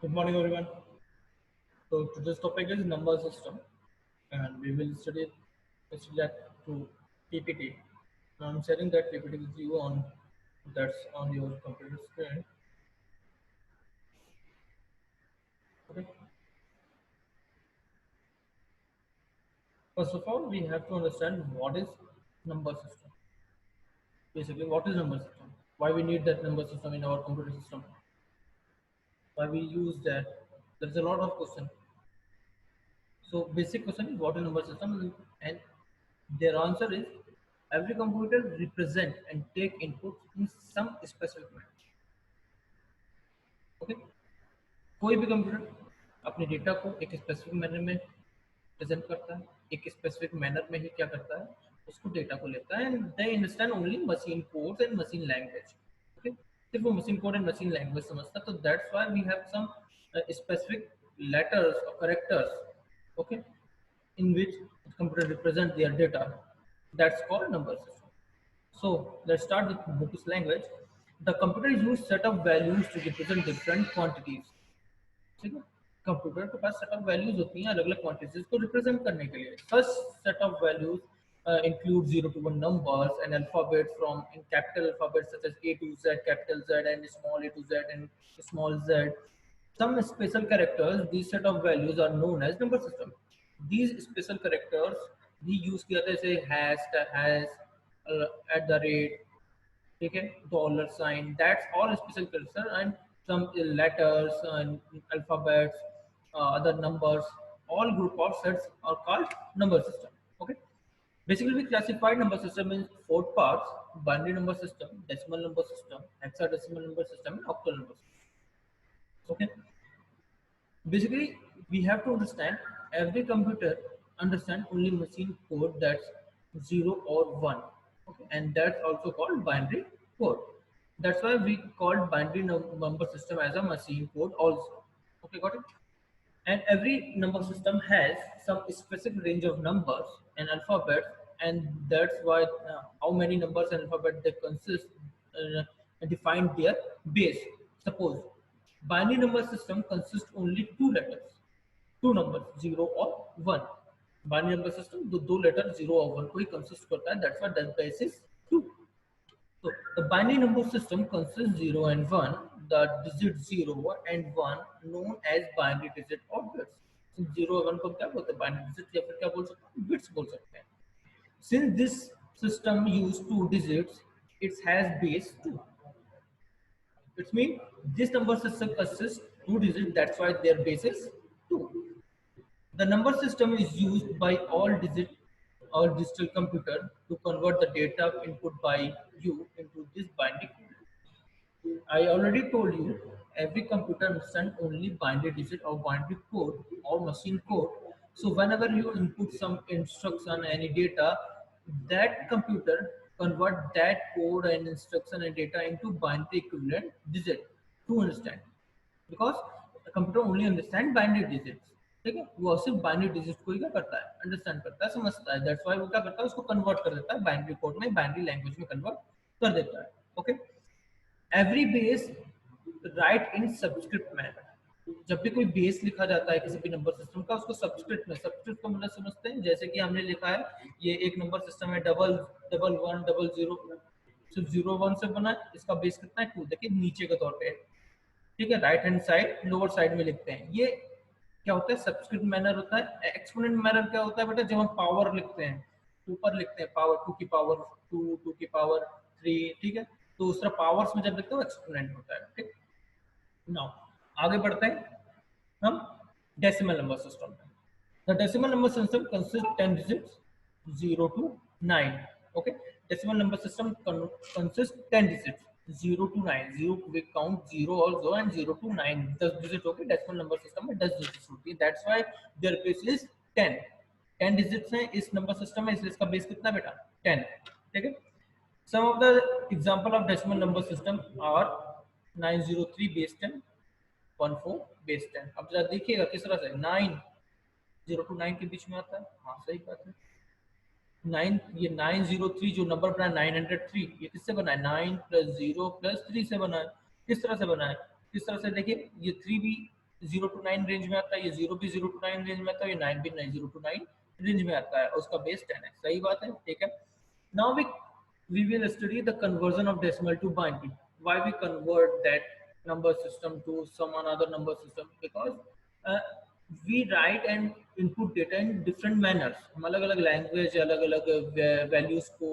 Good morning, everyone. So today's topic is number system, and we will study that through PPT. Now I'm sharing that PPT with you on that's on your computer screen. Okay. First of all, we have to understand what is number system. Basically, what is number system? Why we need that number system in our computer system? Why we use that? There's a lot of question. So basic question is what is number system, and their answer is every computer represent and take input in some specific manner. Okay, कोई भी computer अपने data को एक specific manner में present करता है, एक specific manner में ही क्या करता है, उसको डेटा को लेता है and they understand only machine codes and machine language. Okay, सिर्फ वो machine code and machine language समझता है, तो that's why we have some specific letters or characters, okay, in which the computer represent their data. That's called number system. So let's start with Buddhist language. The computer use set of values to represent different quantities. ठीक है, computer के पास set of values होती हैं अलग अलग quantities को represent करने के लिए। First set of values include 0 to 1 numbers and alphabets from in capital alphabets such as A to Z, capital Z, and small a to Z and small z. Some special characters, these set of values are known as number system. These special characters भी use किया था, जैसे hash, at the rate, ठीक है, dollar sign, that's all special character and some letters and alphabets, other numbers, all group of sets are called number system. Okay, basically we classified number system in four parts: binary number system, decimal number system, hexadecimal number system, and octal number system. Okay, basically we have to understand every computer understand only machine code that's 0 or 1. Okay, and that's also called binary code. That's why we called binary number system as a machine code also. Okay, got it. And every number system has some specific range of numbers and alphabets, and that's why how many numbers and alphabet they consist define their base. Suppose binary number system consists only two letters, two numbers, 0 or 1. Binary number system दो letter 0 और 1 को ही consist करता है, that's why that base is 2. So the binary number system consists 0 and 1, the digit 0 and 1 known as binary digit or bits. So 0 और 1 को क्या बोलते हैं, binary digit या फिर क्या बोल सकते हैं, bits बोल सकते हैं. Since this system use two digits, it has base 2. It means this number system consists two digits, that's why their base is 2. The number system is used by all digital computer to convert the data input by you into this binary code. I already told you every computer understands only binary digit or binary code or machine code. So whenever you input some instruction any data, that computer convert that code and instruction and data into binary equivalent digit to understand, because the computer only understand binary digits. ठीक है, वो सिर्फ binary digit को ही क्या करता है, understand करता है, समझता है, दैट्स व्हाई वो क्या करता है, उसको कन्वर्ट कर देता है बाइनरी कोड में, बाइनरी लैंग्वेज में कन्वर्ट कर देता है. ओके, एवरी बेस राइट इन सब्सक्रिप्ट मैनर. जब भी कोई बेस लिखा जाता है किसी भी नंबर सिस्टम का, उसको सब्सक्रिप्ट में, सब्सक्रिप्ट को मतलब समझते हैं, जैसे कि हमने लिखा है ये एक नंबर सिस्टम है, double double one double zero, सिर्फ 0 1 से बना है, इसका बेस कितना है 2, देखिए नीचे के तौर पे, ठीक है, right hand side lower side में लिखते हैं. ये क्या होता है, सब्सक्रिप्ट मैनर होता है. एक्सपोनेंट मैनर क्या होता है बेटा, जब हम पावर लिखते हैं, ऊपर लिखते हैं पावर 2 की पावर 2, 2 की पावर 3, ठीक है, तो उस तरह पावर्स में जब लिखते हैं एक्सपोनेंट होता है. ठीक, नाउ आगे बढ़ते हैं हम डेसिमल नंबर सिस्टम में. The decimal number system consist 10 digits 0 to 9. Okay, decimal number system consists 10 digits 0 to 9. 0 we count 0 also, and 0 to 9 10 digit. Okay, decimal number system में 10 digits होती है, that's why their base is 10. 10 digits है इस number system में, इसलिए इसका base कितना बेटा 10. ठीक है, some of the example of decimal number system are 903 base 10, 14 base 10. अब जरा देखिएगा किस तरह से 9 0 to 9 के बीच में आता है, हाँ सही बात है. 9, ये 903 जो नंबर बना 903, ये किससे बना है, 9 + 0 + 3 से बना है. किस तरह से बना है, किस तरह से देखिए, ये 3 भी 0 to 9 रेंज में आता है, ये 0 भी 0 to 9 रेंज में आता है, ये 9 भी 0 to 9 रेंज में आता है, उसका बेस 10 है। सही बात है, ठीक है। Now we will study the conversion of decimal to binary. Why we convert that number system to some another number system? Because uh, we write and input data in different manners. हम अलग अलग language, अलग अलग values को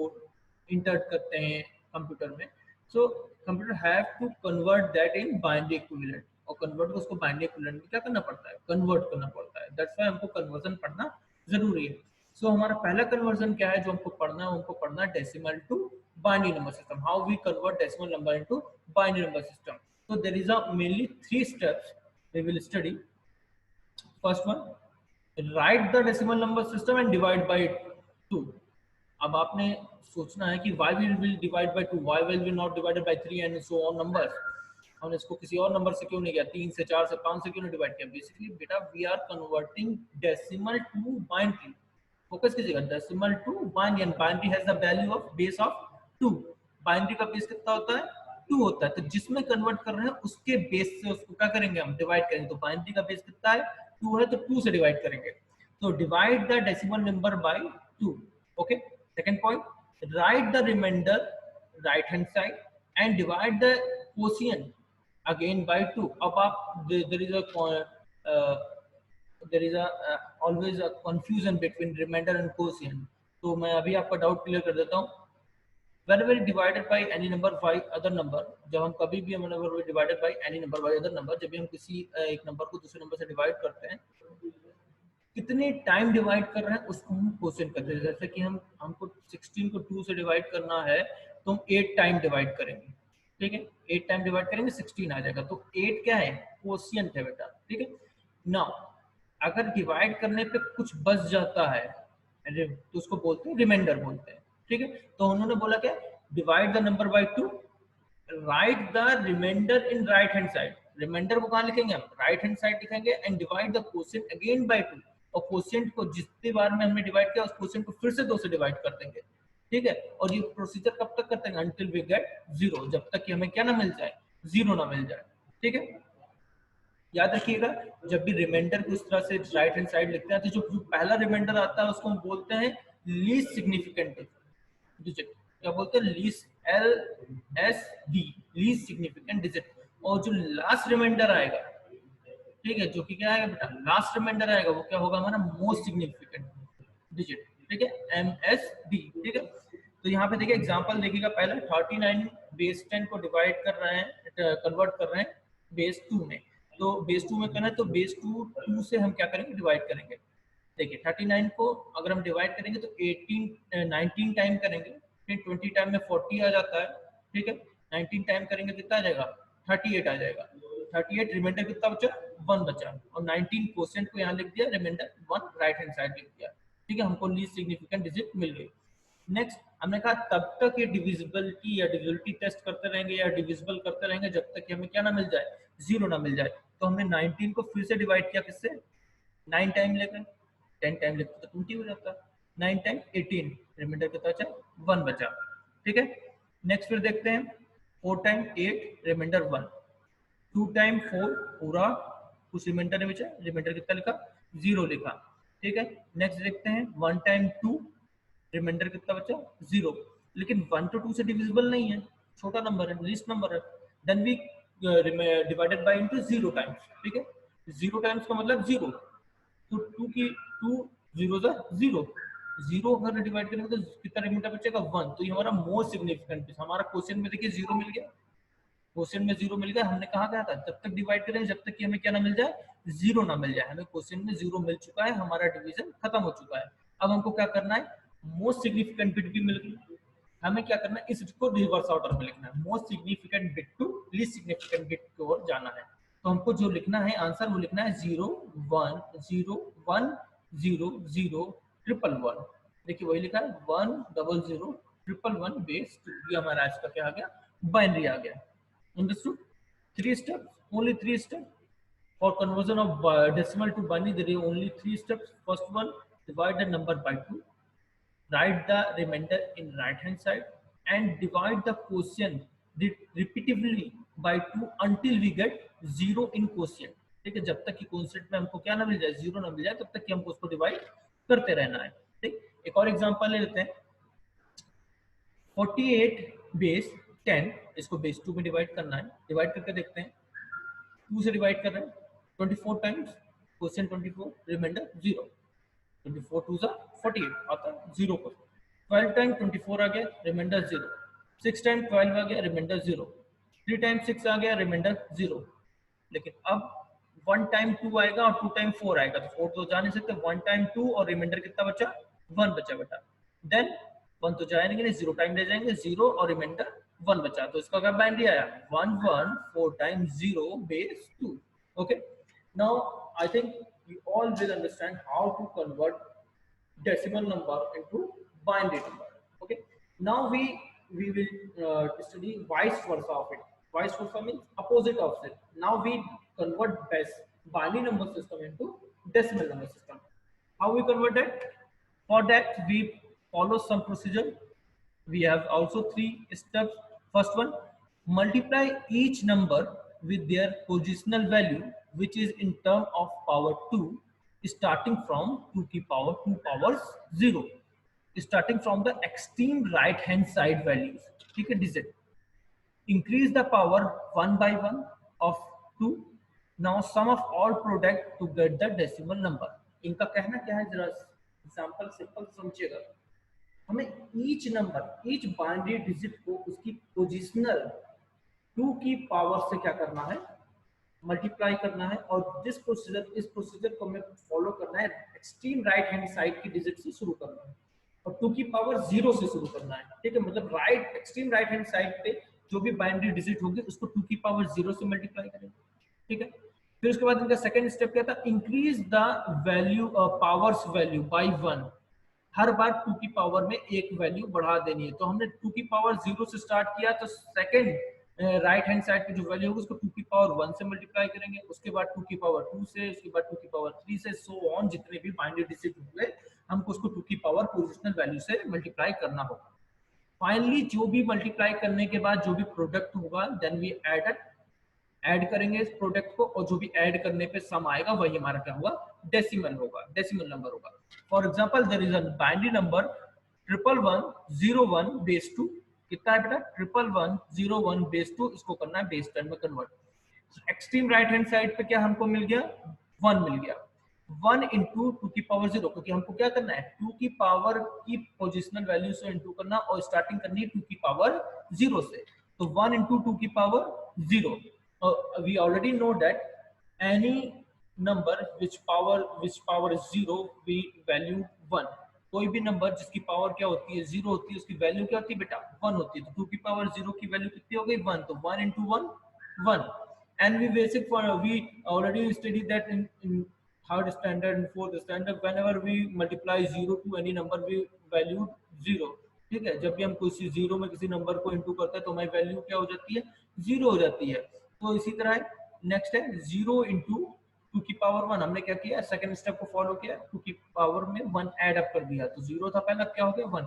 inter करते हैं computer में। So computer have to convert that in binary equivalent, और कन्वर्ट को उसको बाइनरी इक्विवेलेंट में क्या करना पड़ता है, कन्वर्ट करना पड़ता है। दैट्स व्हाई हमको कन्वर्जन पढ़ना जरूरी है। सो हमारा पहला कन्वर्जन क्या है जो हमको पढ़ना है, हमको पढ़ना है decimal to binary number system. How we convert decimal number into binary number system. So there is a mainly 3 steps we will study. First one, write the decimal number system and divide by 2. अब आपने सोचना है कि why we will divide by 2, why will we not divide by 3 and so on numbers. हमने इसको किसी और number से क्यों नहीं किया, 3 से 4 से 5 से क्यों नहीं डिवाइड किया? बेसिकली बेटा we are converting decimal to binary. Focus कीजिएगा, decimal to binary, and binary has the value of base of 2। Binary का बेस कितना होता है, 2 होता है। तो जिसमें कन्वर्ट कर रहे हैं उसके बेस से उसको क्या करेंगे, हम डिवाइड करेंगे। तो बाइनरी का बेस कितना है, 2 है, तो 2 से डिवाइड करेंगे। तो divide the decimal number by 2। Okay, second point, write the remainder right hand side and divide the quotient again by 2। अब आप there is a always a confusion between remainder and quotient। तो मैं अभी आपका doubt clear कर देता हूँ। whenever divided by any number by other number, जब हम कभी भी whenever we divided by any number by other number, जब भी हम किसी एक नंबर को दूसरे नंबर से डिवाइड करते हैं, कितने टाइम डिवाइड कर रहे हैं उसको हम क्वोशिएंट करते हैं। जैसे कि हमको 16 को 2 से डिवाइड करना है तो हम 8 टाइम डिवाइड करेंगे, ठीक है। 8 टाइम डिवाइड करेंगे 16 आ जाएगा। तो 8 क्या है, क्वोशिएंट है बेटा, ठीक है। नाउ अगर डिवाइड करने पे कुछ बच जाता है तो उसको बोलते हैं रिमाइंडर बोलते हैं, ठीक है। तो उन्होंने बोला क्या, divide the number by 2, write the remainder in right hand side. Remainder को कहाँ लिखेंगे हम, राइट हैंड साइड लिखेंगे, and divide the quotient again by 2। और क्वोशिएंट को जितनी बार में हमने डिवाइड किया उस क्वोशिएंट को फिर से 2 से डिवाइड कर देंगे, ठीक है। और ये प्रोसीजर कब तक करते हैं, अंटिल वी गेट 0, जब तक कि हमें क्या ना मिल जाए, 0 ना मिल जाए, ठीक है। याद रखिएगा, जब भी रिमाइंडर को इस तरह से राइट हैंड साइड लिखते हैं तो जो पहला रिमाइंडर आता है उसको हम बोलते हैं लीस्ट सिग्निफिकेंट डिजिट। क्या बोलते हैं, least, LSD, least significant digit. और जो लास्ट रिमाइंडर आएगा, ठीक है, जो कि क्या आएगा बेटा, लास्ट रिमाइंडर आएगा, वो क्या होगा हमारा मोस्ट सिग्निफिकेंट डिजिट, ठीक है, MSD, ठीक है। तो यहाँ पे देखिए एग्जांपल देखिएगा, पहला 39 बेस 10 को डिवाइड कर रहे हैं, कन्वर्ट कर रहे हैं बेस 2 में। तो बेस 2 में करना है तो बेस 2 से हम क्या करेंगे, डिवाइड करेंगे। देखिए 39 को अगर हम डिवाइड करेंगे तो 19 टाइम करेंगे, फिर 20 टाइम में 40 आ जाता है, ठीक है। 19 टाइम करेंगे कितना आ जाएगा, 38 आ जाएगा। 38 रिमाइंडर कितना बचा, 1 बचा, और 19 क्वोशिएंट को यहाँ लिख दिया, रिमाइंडर 1 राइट हैंड साइड लिख दिया, ठीक है। हमको लीस्ट सिग्निफिकेंट डिजिट मिल गई। नेक्स्ट हमने कहा तब तक ये डिविजिबिलिटी या डिविजिबिलिटी टेस्ट करते रहेंगे या डिविजिबल करते रहेंगे जब तक कि हमें क्या ना मिल जाए, 0 ना मिल जाए। तो हमने 19 को फिर से डिवाइड किया किससे, 9 टाइम लेकर, 10 टाइम लेकर तो 20 हो जाता, 9 टाइम 18, रिमाइंडर कितना बचा, 1 बचा, ठीक है। नेक्स्ट फिर देखते हैं, 4 टाइम 8, रिमाइंडर 1, 2 टाइम 4, पूरा कुछ रिमाइंडर नहीं बचा, रिमाइंडर कितना लिखा, 0 लिखा, ठीक है। नेक्स्ट देखते हैं 1 टाइम 2, रिमाइंडर कितना बचा, 0। लेकिन 1 तो 2 से डिविजिबल नहीं है, छोटा नंबर है, लीस्ट नंबर है। Then we divided by into 0 times, ठीक है। 0 टाइम्स का मतलब 0, तो 2 की 2 0 जा 0, 0 अगर डिवाइड करेंगे तो कितना रिमाइंडर बचेगा, 1। तो ये हमारा मोस्ट सिग्निफिकेंट, हमारा क्वेश्चन में देखिए 0 मिल गया, क्वेश्चन में 0 मिल गया। हमने कहा क्या था, जब तक डिवाइड करें जब तक कि हमें क्या ना मिल जाए, 0 ना मिल जाए। हमें क्वेश्चन में 0 मिल चुका है, हमारा डिवीजन खत्म हो चुका है। अब हमको क्या करना है, मोस्ट सिग्निफिकेंट बिट भी मिल गई, हमें क्या करना है, इसको रिवर्स ऑर्डर में लिखना है, most significant bit to least significant bit की ओर जाना है। तो हमको जो लिखना है आंसर, वो लिखना है 0 1 0 1 0 0 1 1 1। देखिए वही लिखा है 1 0 0 1 1 बेस 2। ये हमारा आज का क्या आ गया, बाइनरी आ गया। Understood? 3 steps, only 3 steps. For conversion of decimal to binary, there is only 3 steps. First one, divide the number by 2, write the remainder in right hand side, and divide the quotient repeatedly by 2 until we get 0 in quotient. ठीक है, जब तक कि constant में हमको क्या ना मिल जाए, जीरो ना मिल जाए, तब तक कि हमको उसको डिवाइड करते रहना है। ठीक, एक और एग्जांपल ले लेते हैं, 48 बेस 10, इसको बेस 2 में डिवाइड करना है, डिवाइड करके देखते हैं, 2 से डिवाइड कर रहे हैं, 24 टाइम्स क्वेश्चन 24, रिमाइंडर 0, 24 टू सा 48 आता है 0 पर, 12 टाइम 24 आ गया, रिमाइंडर 0, 6 टाइम 12 आ गया, रिमाइंडर 0, 3 टाइम 6 आ गया, रिमाइंडर 0। लेकिन अब 1 टाइम 2 आएगा और 2 टाइम 4 आएगा, तो 4 तो जा नहीं सकते, 1 टाइम 2 और रिमाइंडर कितना बचा, 1 बचा बेटा। देन 1 तो जाएंगे नहीं, 0 टाइम ले जाएंगे, 0 और रिमाइंडर 1 बचा, तो इसका क्या बाइनरी आया, 1 1 4 time 0 base 2। Okay, now I think you all will understand how to convert decimal number into binary number. Okay, now we will study vice versa of it. Vice versa means opposite of it. Now we convert best binary number system into decimal number system. How we convert that? For that we follow some procedure. We have also 3 steps. First one, multiply each number with their positional value, which is in term of power 2, starting from 2 की power 2 powers 0, starting from the extreme right hand side values, ठीक है, digit, increase the power 1 by 1 of 2, now sum of all product to get the decimal number। इनका कहना क्या है, जरा example simple समझिएगा। हमें each number, each binary digit को उसकी पोजिशनल 2 की पावर से क्या करना है, मल्टीप्लाई करना है, और जिस प्रोसीजर, इस प्रोसीजर को हमें फॉलो करना है, एक्सट्रीम राइट हैंड साइड की डिजिट से शुरू करना है और 2 की पावर 0 से शुरू करना है। ठीक है, मतलब right, extreme right hand side पे जो भी बाइनरी डिजिट होगी उसको 2 की पावर 0 से मल्टीप्लाई करेंगे। ठीक है, फिर उसके बाद इनका सेकंड स्टेप क्या था, increase the value, powers value by 1, हर बार 2 की पावर में एक वैल्यू बढ़ा देनी है। तो हमने 2 की पावर 0 से स्टार्ट किया, तो सेकंड राइट हैंड साइड की जो वैल्यू होगी उसको 2 की पावर 1 से मल्टीप्लाई करेंगे, उसके बाद 2 की पावर 2 से, उसके बाद 2 की पावर 3 से, सो ऑन, जितने भी बाइनरी डिजिट हुए हमको उसको 2 की पावर पोजिशनल वैल्यू से मल्टीप्लाई करना होगा। फाइनली जो भी मल्टीप्लाई करने के बाद जो भी प्रोडक्ट होगा, देन वी ऐड करेंगे इस प्रोडक्ट को, और जो भी ऐड करने पे सम आएगा वही हमारा क्या होगा, डेसिमल होगा, डेसिमल नंबर होगा। For example there is a binary number 1101 base 2, कितना है बेटा, 1101 बेस 2, इसको करना है बेस 10 में convert. Extreme right hand side पे क्या हमको मिल गया, 1 मिल गया, 1 इंटू 2 की पावर 0, क्योंकि हमको क्या करना है, 2 की पावर की पोजिशनल वैल्यू से इंटू करना, और स्टार्टिंग करनी है 2 की पावर 0 से, तो 1 इंटू 2 की power 0। We already know that any number which power is 0, we value 1। कोई भी नंबर जिसकी पावर क्या होती है, 0 होती है, उसकी वैल्यू क्या होती है बेटा, 1 होती है। तो 2 की पावर 0 की वैल्यू कितनी हो गई, 1, तो 1 into 1 1। And we already studied that in third standard and fourth standard, whenever we multiply 0 to any number we value 0। ठीक है, जब भी हम किसी 0 में किसी नंबर को इंटू करते हैं तो हमारी वैल्यू क्या हो जाती है, 0 हो जाती है। तो इसी तरह नेक्स्ट है 0 इंटू 2 की पावर 1, हमने क्या किया, सेकंड स्टेप को फॉलो किया, 2 की पावर में 1 ऐड अप कर दिया, तो 0 था पहला, क्या हो गया 1।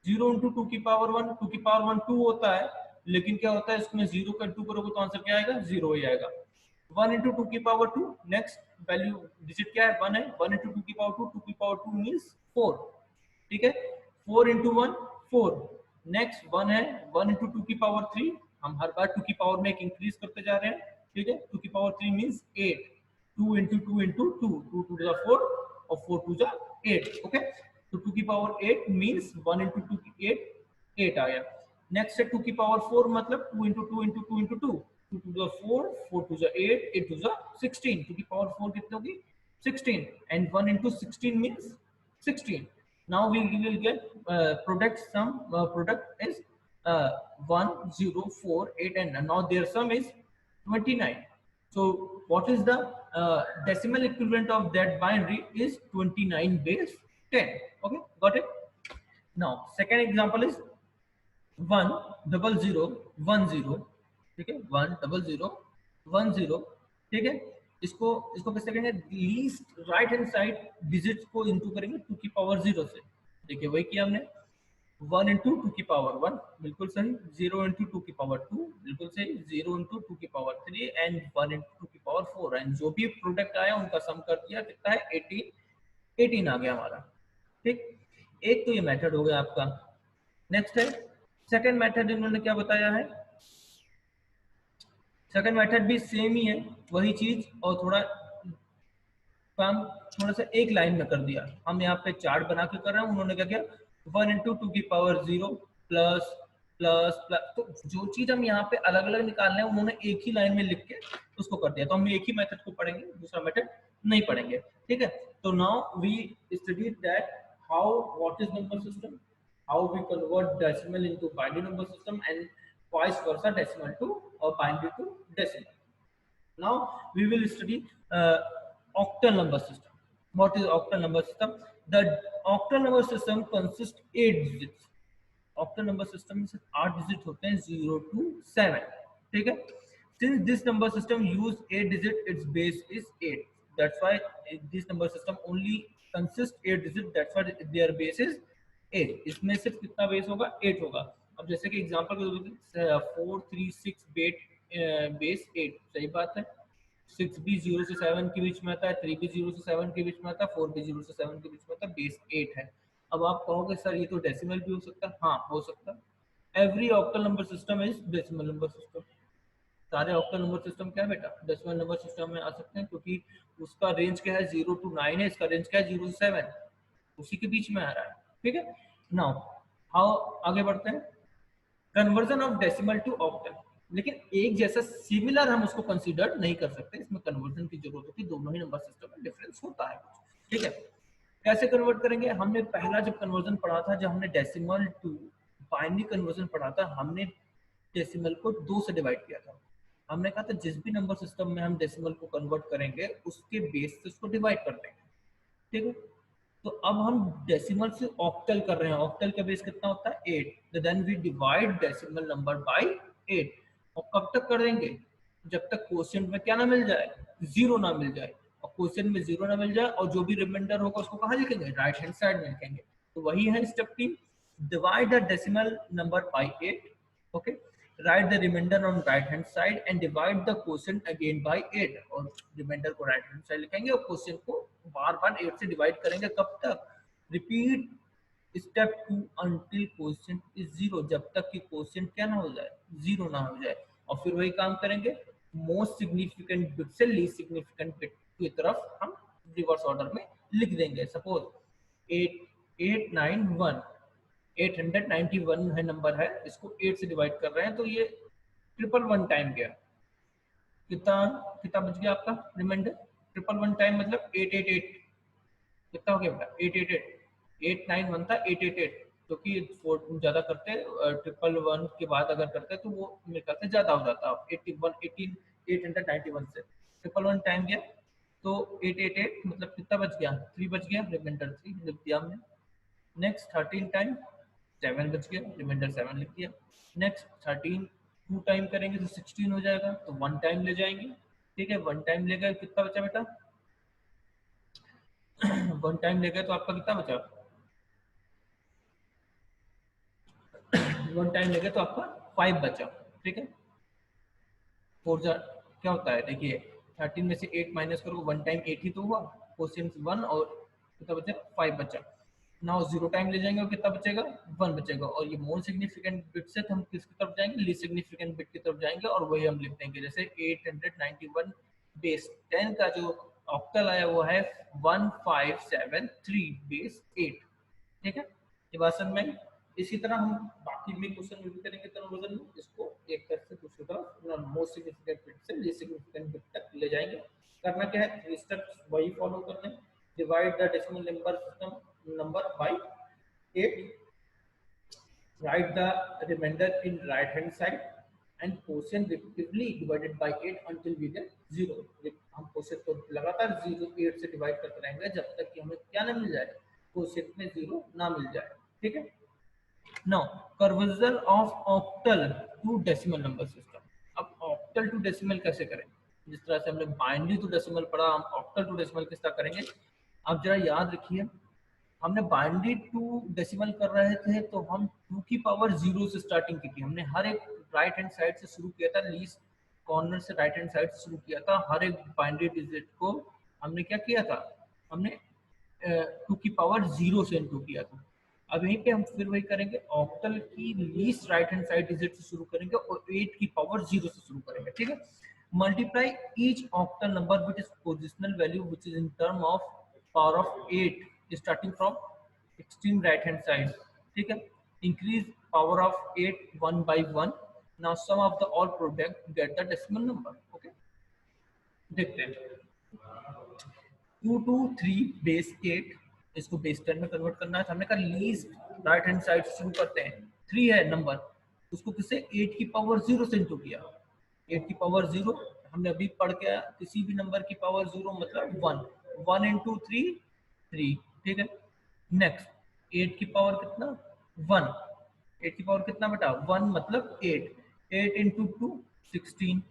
0 इंटू 2 की पावर 1, 2 की पावर 1 2 होता है, लेकिन क्या होता है इसमें 0 का 2 करोगे तो आंसर क्या आएगा, 0 ही आएगा। 1 इंटू 2 की पावर 2, नेक्स्ट वैल्यू डिजिट क्या है, 1 है, 1 इंटू 2 की पावर 2, 2 की पावर 2 मींस 4। ठीक है, 4 इंटू 1 4, नेक्स्ट 1 है, 1 इंटू 2 की पावर 3, हम हर बार 2 की पावर में एक इंक्रीज करते जा रहे हैं। ठीक है, 2 की power 3 means 8, 2 into 2 into 2, 2 to the 4 और 4 टू द 8। ओके, तो 2 की पावर 8 मींस 1 इंटू 2 की 8 8 आ गया। नेक्स्ट है 2 की पावर 4, मतलब 2 into 2 into 2 into 2, 2 to the 4, 4 to the 8, 8 to the 16, 2 की पावर 4 कितनी होगी, 16, and 1 into 16 means 16। Now we will get product sum, product is 1 0 4 8, and now their sum is 29। so what is the decimal equivalent of that binary is 29 base 10। okay, got it। now second example is 1 0 0 1 0, ठीक है, 1 0 0 1 0। ठीक है, इसको इसको कैसे करेंगे, least right hand side digits को into करेंगे 2 की पावर 0 से। देखिए वही किया हमने, 1 इंटू 2 की पावर 1 बिल्कुल सही, 0 इंटू 2 की पावर 2 बिल्कुल सही, 0 इंटू 2 की पावर 3 एंड 1 इंटू 2 की पावर पावर 4 एंड जो भी प्रोडक्ट आया उनका सम कर दिया, कितना है 18, 18 आ गया हमारा। ठीक, एक तो ये मेथड हो गया आपका। नेक्स्ट है सेकंड मेथड, इन्होंने क्या बताया है, सेकंड मेथड भी सेम ही है, वही चीज और थोड़ा काम थोड़ा सा एक लाइन में कर दिया। हम यहाँ पे चार्ट बना के कर रहे हैं, उन्होंने क्या किया 1 इंटू 2 की पावर 0 प्लस प्लस प्लस, तो जो चीज हम यहाँ पे अलग अलग निकाल रहे हैं उन्होंने एक ही लाइन में लिख के उसको कर दिया। तो हम एक ही मेथड को पढ़ेंगे, दूसरा मेथड नहीं पढ़ेंगे। ठीक है, तो now we study that how what is number system, how we convert decimal into binary number system and vice versa decimal to और binary to decimal. Now we will study octal number system. What is octal number system? The octal number system consists 8 digits. Octal number system में 8 digits होते हैं 0 to 7. ठीक है? Since this number system use 8 digits, its base is 8. That's why this number system only consists 8 digits. That's why their base is 8. इसमें सिर्फ कितना base होगा 8 होगा। अब जैसे कि एग्जांपल के तौर पे 4 3 6 बेस 8, सही बात है। 6 भी 0 से 7 के बीच में आता है, 3 भी 0 से 7 के बीच में आता है, 4 भी 0 से 7 के बीच में आता है, बेस 8 है। अब आप कहोगे सर ये तो डेसिमल भी हो सकता है, हाँ हो सकता है। Every octal number system is decimal number system. सारे ऑक्टल नंबर सिस्टम क्या है बेटा, डेसिमल नंबर सिस्टम में आ सकते हैं, क्योंकि उसका रेंज क्या है 0 to 9 है, इसका रेंज क्या है 0 से 7, उसी के बीच में आ रहा है। ठीक है, नाउ हाउ आगे बढ़ते हैं, conversion of decimal to octal. लेकिन एक जैसा सिमिलर हम उसको कंसीडर नहीं कर सकते, इसमें कन्वर्जन की जरूरत होती है, दोनों ही नंबर सिस्टम में डिफरेंस होता है। ठीक है, कैसे कन्वर्ट करेंगे, हमने पहला जब कन्वर्जन पढ़ा था, जब हमने डेसिमल टू बाइनरी कन्वर्जन पढ़ा था, हमने डेसिमल को 2 से डिवाइड किया था। हमने कहा था जिस भी नंबर सिस्टम में हम डेसिमल को कन्वर्ट करेंगे उसके बेस से उसको डिवाइड कर देंगे। ठीक है, तो अब हम डेसिमल से ऑक्टल कर रहे हैं, ऑक्टल का बेस कितना होता है 8, तो then we divide decimal number by 8। और कब तक कर देंगे, जब तक क्वोशिएंट में क्या ना मिल जाए, 0 ना मिल जाए। और क्वोशिएंट में 0 ना मिल जाए और जो भी रिमाइंडर होगा उसको कहाँ लिखेंगे, राइट हैंड साइड में लिखेंगे। तो वही है step 3, divide the decimal number by 8। Okay, write the remainder on right hand side and divide the quotient again by 8। और रिमाइंडर को राइट हैंड साइड लिखेंगे और क्वोशिएंट को बार बार 8 से डिवाइड करेंगे। कब तक, repeat step 2 until quotient is 0, जब तक कि क्वोशिएंट क्या ना हो जाए, 0 ना हो जाए। और फिर वही काम करेंगे, मोस्ट सिग्निफिकेंट बिट से लीस्ट सिग्निफिकेंट बिट की तरफ हम रिवर्स ऑर्डर में लिख देंगे। सपोज 8891 891 है नंबर है, इसको 8 से डिवाइड कर रहे हैं, तो ये 111 टाइम गया, कितना कितना बच गया आपका रिमाइंडर, 111 टाइम मतलब 888, कितना हो गया बेटा 888, 891 था 888, क्योंकि ज्यादा करते 111 के बाद अगर करते तो वो मेरे ख्याल से ज्यादा हो जाता 891 से 111 टाइम गया, तो 888 मतलब कितना बच गया 3 बच गया, रिमाइंडर 3 लिख दिया हमने। नेक्स्ट 13 टाइम 7 बच गया, रिमाइंडर 7 लिख दिया। नेक्स्ट 13 2 टाइम करेंगे तो 16 हो जाएगा, तो 1 टाइम ले जाएंगे। ठीक है, 1 टाइम ले गए, कितना बचा बेटा 1 टाइम ले गए तो आपका कितना बचा 1 टाइम ले गए तो आपका 5 बचा। ठीक है, 4 क्या होता है देखिए, 13 में से 8 माइनस करो, 1 टाइम 8 ही तो हुआ, क्वोशिएंट 1 और कितना बचा 5 बचा। नाउ 0 टाइम ले जाएंगे और कितना बचेगा 1 बचेगा। और ये मोर सिग्निफिकेंट बिट से हम किसकी तरफ जाएंगे, लीस्ट सिग्निफिकेंट बिट की तरफ जाएंगे, और वही हम लिख देंगे। जैसे 891 बेस 10 का जो ऑक्टल आया वो है 1573 बेस 8। ठीक है, ये बात समझ में आई। इसी तरह हम बाकी भी क्वेश्चन भी करेंगे कन्वर्जन में, इसको एक तरफ से दूसरी तरफ मोस्ट सिग्निफिकेंट बिट से लीस्ट सिग्निफिकेंट बिट तक ले जाएंगे। करना क्या है, 3 स्टेप्स वही फॉलो करने, divide the decimal number system number by 8, write the remainder in right hand side and quotient repeatedly divided by 8 until we get 0। हम quotient को लगातार 8 से डिवाइड करते रहेंगे जब तक कि हमें क्या ना मिल जाए, quotient में 0 ना मिल जाए। ठीक है, now conversion of octal to decimal number system. अब ऑक्टल टू डेसिमल कैसे करें, जिस तरह से हमने बाइनरी टू डेसिमल पढ़ा, हम ऑक्टल टू डेसिमल किस तरह करेंगे। आप जरा याद रखिए, हमने बाइनरी टू डेसिमल कर रहे थे तो हम 2 की पावर 0 से स्टार्टिंग की थी, हमने हर एक राइट हैंड साइड से शुरू किया था, लीस्ट कॉर्नर से राइट हैंड साइड शुरू किया था, हर एक बाइनरी डिजिट को हमने क्या किया था, हमने 2 की पावर 0 से इनटू किया था। अब यहीं पे हम फिर वही करेंगे, ऑक्टल की least right hand side digit से शुरू करेंगे और 8 की पावर 0 से शुरू करेंगे, ठीक है। Multiply each octal number with its positional value which is in term of power of 8 starting from extreme right hand side, ठीक है। Increase power of 8 1 by 1। Now sum of the all product get the decimal number. Okay, देखते हैं। 2 to 3 base 8, इसको base 10 में convert करना है। हमने कहा लीस्ट राइट हैंड साइड शुरू करते हैं, 3 है नंबर, उसको किससे 8 की पावर 0 से इंटू किया। 8 की पावर 0 हमने अभी पढ़ के आया, किसी भी नंबर की पावर 0 मतलब 1, 1 इंटू 3 3, ठीक है। नेक्स्ट 8 की पावर कितना 1, 8 की पावर कितना बेटा 1 मतलब 8, 8 इंटू 2 16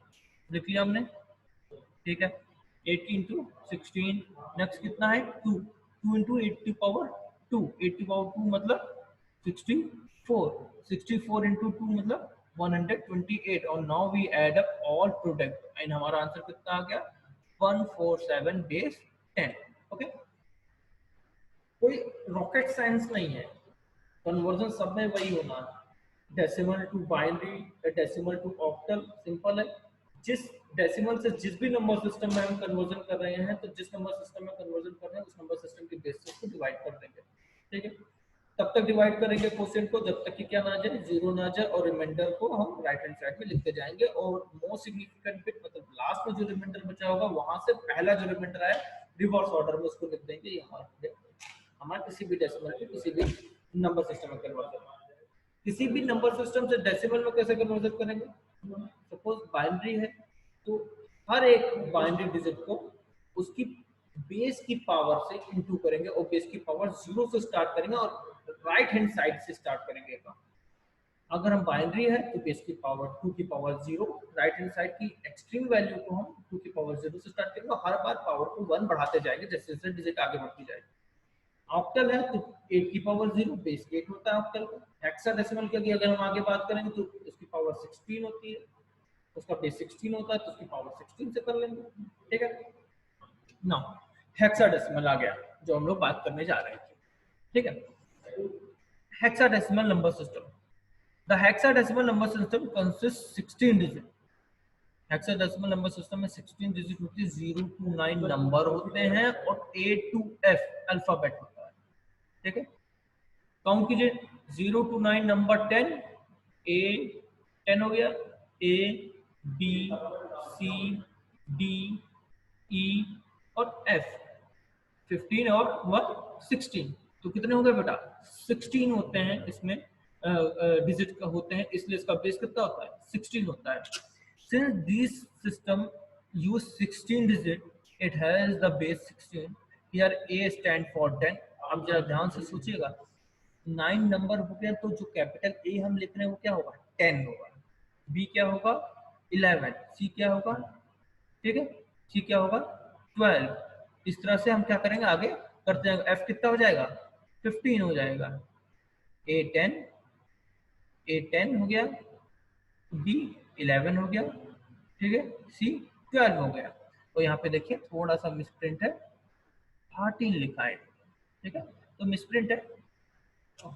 लिख लिया हमने, ठीक है। 8 इंटू 16, नेक्स्ट कितना है 2, 2 इंटू 8 की पावर 2, 8 की पावर 2 मतलब 64, 64 इंटू 2 मतलब 128। और now we add up all product and हमारा आंसर कितना आ गया 147 बेस 10। ओके, कोई रॉकेट साइंस नहीं है, कन्वर्जन सब में वही होना है। Decimal to binary, decimal to octal, simple है। जिस डेसिमल से जिस भी नंबर सिस्टम में हम कन्वर्जन कर रहे हैं, तो जिस नंबर सिस्टम में कन्वर्जन कर रहे हैं उस नंबर सिस्टम के बेस से उसको डिवाइड कर देंगे, ठीक है। तब तक डिवाइड करेंगे क्वेश्चन को जब तक कि क्या ना जाए, जीरो ना जाए, और रिमाइंडर को हम राइट हैंड साइड में लिखते जाएंगे। और मोस्ट सिग्निफिकेंट बिट मतलब लास्ट में जो रिमाइंडर बचा होगा वहां से पहला जो रिमाइंडर आया रिवर्स ऑर्डर में उसको लिख देंगे। ये हमारा किसी भी डेसिमल के किसी भी नंबर सिस्टम में कन्वर्ट करना है। किसी भी नंबर सिस्टम से डेसिमल में कैसे कन्वर्ट करेंगे, सपोज बाइनरी है तो हर एक बाइनरी डिजिट को उसकी बेस की पावर से इंटू करेंगे और बेस की पावर 0 से स्टार्ट करेंगे और राइट हैंड साइड से स्टार्ट करेंगे। अगर हम बाइनरी है तो बेस की पावर 2 की पावर 0, राइट हैंड साइड की एक्सट्रीम वैल्यू को हम 2 की पावर 0 से स्टार्ट करेंगे और हर बार पावर को 1 बढ़ाते जाएंगे जैसे जैसे डिजिट आगे बढ़ती जाएगी। ऑक्टल है तो 8 की पावर 0 बेस 8 होता है ऑक्टल का। हेक्साडेसिमल की अगर हम आगे बात करेंगे तो उसकी पावर 16 होती है, उसका बेस 16 होता है तो उसकी पावर 16 से कर लेंगे, ठीक है। नाउ हेक्साडेसिमल आ गया जो हम लोग बात करने जा रहे हैं, ठीक है। Hexadecimal number system, the hexadecimal number system consist 16 digit. Hexadecimal number system में 16 डिजिट होती है, 0 to 9 नंबर होते हैं और A to F अल्फाबेट होता है, ठीक है। काउंट कीजिए 0 to 9 नंबर 10, A 10 हो गया, A B C D E और F 15 और 1 16, तो कितने हो गए बेटा 16 होते हैं इसमें डिजिट का होते हैं, इसलिए इसका बेस कितना होता है 16 होता है। Since this system use 16 digit, it has the base 16. Here A stand for 10. अब जरा ध्यान से सोचिएगा, 9 नंबर हो गया तो जो कैपिटल A हम लिख रहे हैं वो क्या होगा 10 होगा, B क्या होगा 11, C क्या होगा, ठीक है, C क्या होगा 12। इस तरह से हम क्या करेंगे आगे करते हैं, F कितना हो जाएगा 15 हो जाएगा, A10 हो गया, B 11 हो गया, ठीक है, C 12 हो गया। तो यहाँ पे देखिए थोड़ा सा मिसप्रिंट है, 13 लिखा है, ठीक है, तो मिसप्रिंट है,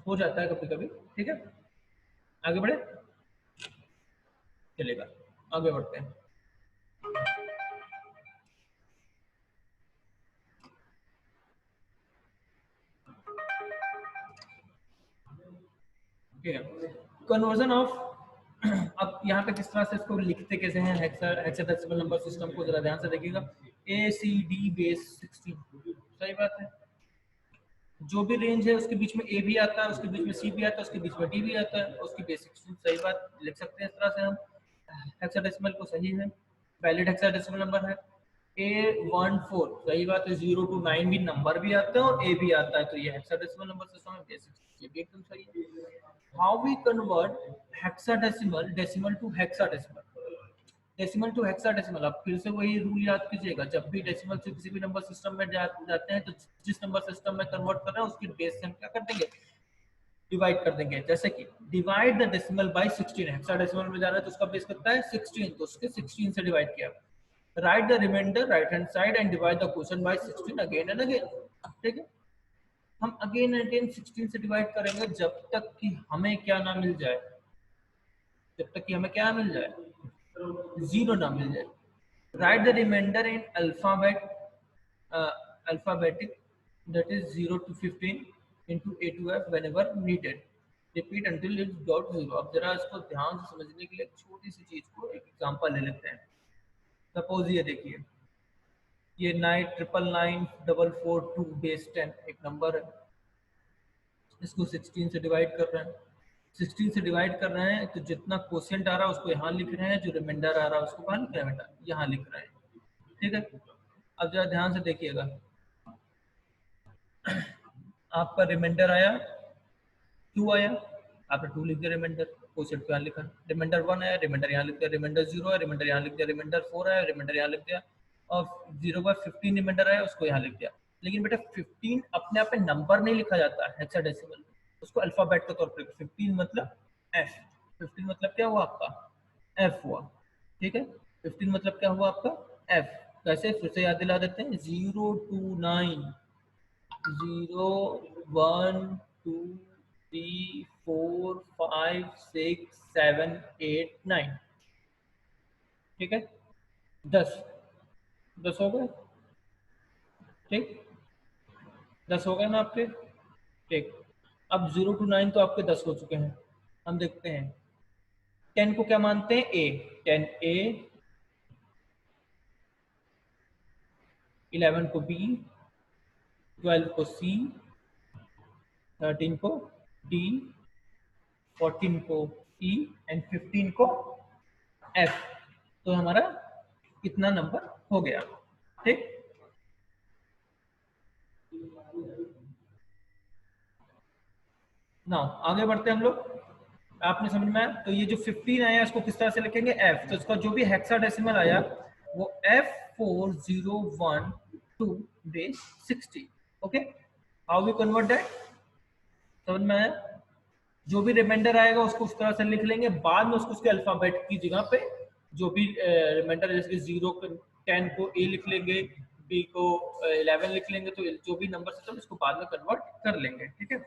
हो जाता है कभी कभी, ठीक है। आगे बढ़े, चलेगा, आगे बढ़ते हैं। कन्वर्जन ऑफ अब यहाँ पे किस तरह से इसको लिखते कैसे हैं हेक्साडेसिमल नंबर सिस्टम को जरा ध्यान से देखिएगा। ACD बेस 16, सही बात है, जो भी रेंज है उसके बीच में A भी आता है, उसके बीच में C भी आता है, उसके बीच में D भी आता है, उसकी बेस 16, सही बात लिख सकते हैं इस तरह से हम हेक्साडेसिमल को, सही है, वैलिड हेक्साडेसिमल नंबर है। A14 सही बात है, 0 to 9 भी नंबर भी आता है और A भी आता है, तो ये हेक्साडेसिमल नंबर सिस्टम है, बेस 16 ये भी एकदम सही है। How we convert hexadecimal decimal to hexadecimal, decimal to hexadecimal. अब फिर से वही रूल याद कीजिएगा, जब भी डेसिमल से किसी भी नंबर सिस्टम में जाते हैं तो जिस नंबर सिस्टम में कन्वर्ट कर रहे हैं उसकी बेस से हम क्या कर देंगे डिवाइड कर देंगे। जैसे कि divide the decimal by 16, hexadecimal में जा रहा है तो उसका बेस कितना है 16, तो उसके 16 से डिवाइड किया। Write the remainder right hand side and divide the question by 16 again and again. ठीक है, हम अगेन एंड अगेन 16 से डिवाइड करेंगे जब तक कि हमें क्या ना मिल जाए, जब तक कि हमें क्या मिल जाए, 0 ना मिल जाए। Write the remainder in alphabetic, that is 0 to 15 into A to F whenever needed. Repeat until it got 0. अब जरा इसको ध्यान से समझने के लिए एक छोटी सी चीज को एक एग्जांपल ले लेते हैं। सपोज ये देखिए, ये 9999442 बेस 10 एक नंबर है, इसको 16 से डिवाइड कर रहे हैं। 16 से डिवाइड कर रहे हैं तो जितना क्वोशिएंट आ रहा है उसको यहाँ लिख रहे हैं, जो रिमाइंडर आ रहा है उसको कहाँ लिख रहे हैं बेटा, यहाँ लिख रहे हैं। ठीक है, अब जरा ध्यान से देखिएगा, आपका रिमाइंडर आया 2 आया, आपने 2 लिख दिया रिमाइंडर, क्वोशिएंट यहाँ लिखा। रिमाइंडर 1 आया, रिमाइंडर यहाँ लिख दिया। रिमाइंडर 0 है, रिमाइंडर यहाँ लिख दिया। रिमाइंडर 4 आया, रिमाइंडर यहाँ लिख दिया। और 0 बाय 15 रिमाइंडर आया, उसको यहाँ लिख दिया। लेकिन बेटा 15 अपने आप में नंबर नहीं लिखा जाता है हेक्साडेसिमल, उसको अल्फाबेट के तौर पर। 15 मतलब एफ, 15 मतलब क्या हुआ आपका एफ हुआ। ठीक है, 15 मतलब क्या हुआ आपका एफ। कैसे, फिर से याद दिला देते हैं, 0 to 9, 0 1 2 3 4 5 6 7 8 9। ठीक है, 10 10 हो गए। ठीक, 10 हो गए ना आपके। ठीक, अब 0 to 9 तो आपके 10 हो चुके हैं। हम देखते हैं 10 को क्या मानते हैं, ए, 10 ए, 11 को बी, 12 को सी, 13 को डी, 14 को ई एंड 15 को एफ। तो हमारा कितना नंबर हो गया। ठीक, ना आगे बढ़ते हैं हम लोग। आपने समझ में आया, तो ये जो 15 आया इसको किस तरह से लिखेंगे एफ, तो इसका जो भी हेक्साडेसिमल आया वो F4012 base 60। Okay, how we convert that, समझ में आया। जो भी रिमाइंडर आएगा उसको उस तरह से लिख लेंगे, बाद में उसको उसके अल्फाबेट की जगह पे जो भी रिमाइंडर, जैसे 0 को 10 को ए लिख लेंगे, बी को 11 लिख लेंगे, तो जो भी नंबर सिस्टम इसको बाद में कन्वर्ट कर लेंगे। ठीक है,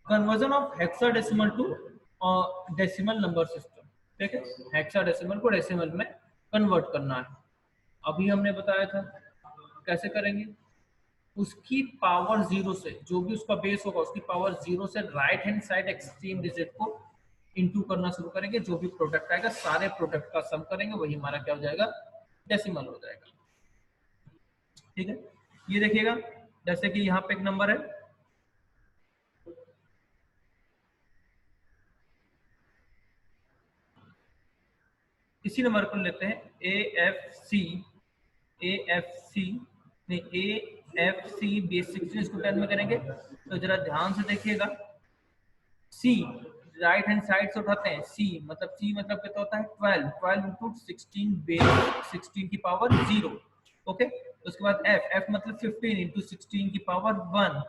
conversion of hexadecimal to decimal number system. ठीक है, हेक्साडेसिमल को डेसिमल में कन्वर्ट करना है, अभी हमने बताया था कैसे करेंगे। उसकी पावर 0 से, जो भी उसका बेस होगा उसकी पावर 0 से right hand side extreme digit को इनटू करना शुरू करेंगे, जो भी प्रोडक्ट आएगा सारे प्रोडक्ट का सम करेंगे, वही हमारा क्या हो जाएगा, डेसिमल हो जाएगा। ठीक है, ये देखिएगा जैसे कि यहाँ पे एक नंबर है, इसी नंबर को लेते हैं AFC, AFC नहीं AFC बेस 16, इसको 10 में करेंगे। तो जरा ध्यान से देखिएगा, C राइट हैंड साइड से उठाते हैं, C मतलब कितना होता है 12, 12 इंटू 16 बेस 16 की पावर 0। ओके, उसके बाद F मतलब 15 इंटू 16 की पावर 1।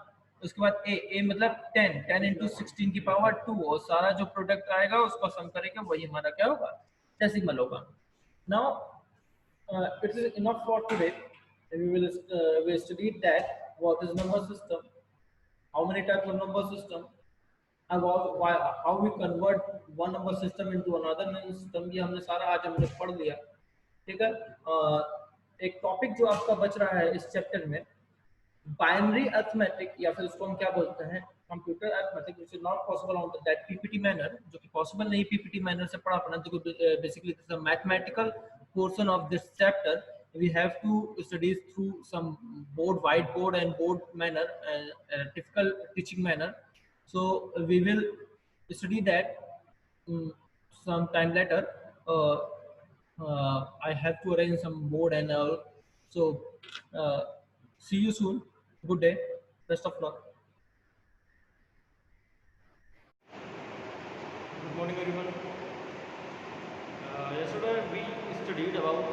उसके बाद A मतलब 10, 10 इंटू 16 की पावर 2, और सारा जो प्रोडक्ट आएगा उसको सम करेंगे, वही हमारा क्या होगा, डेसिमल होगा। Now it is enough for today. We study that what is number system, how many types of number system, and how we convert one number system into another number system, ये हमने सारा आज हमने पढ़ लिया। ठीक है, एक टॉपिक जो आपका बच रहा है इस चैप्टर में, बाइनरी अर्थमेटिक, या फिर उसको हम क्या बोलते हैं, computer arithmetic, which is not possible on that PPT manner, जो कि पॉसिबल नहीं पीपीटी मैनर से पढ़ा अपना, जो basically this is a mathematical portion of this chapter. We have to study through some whiteboard and board manner, typical teaching manner. So we will study that some time later. I have to arrange some board and all. So see you soon. Good day. Best of luck. Good morning, everyone. Yesterday we studied about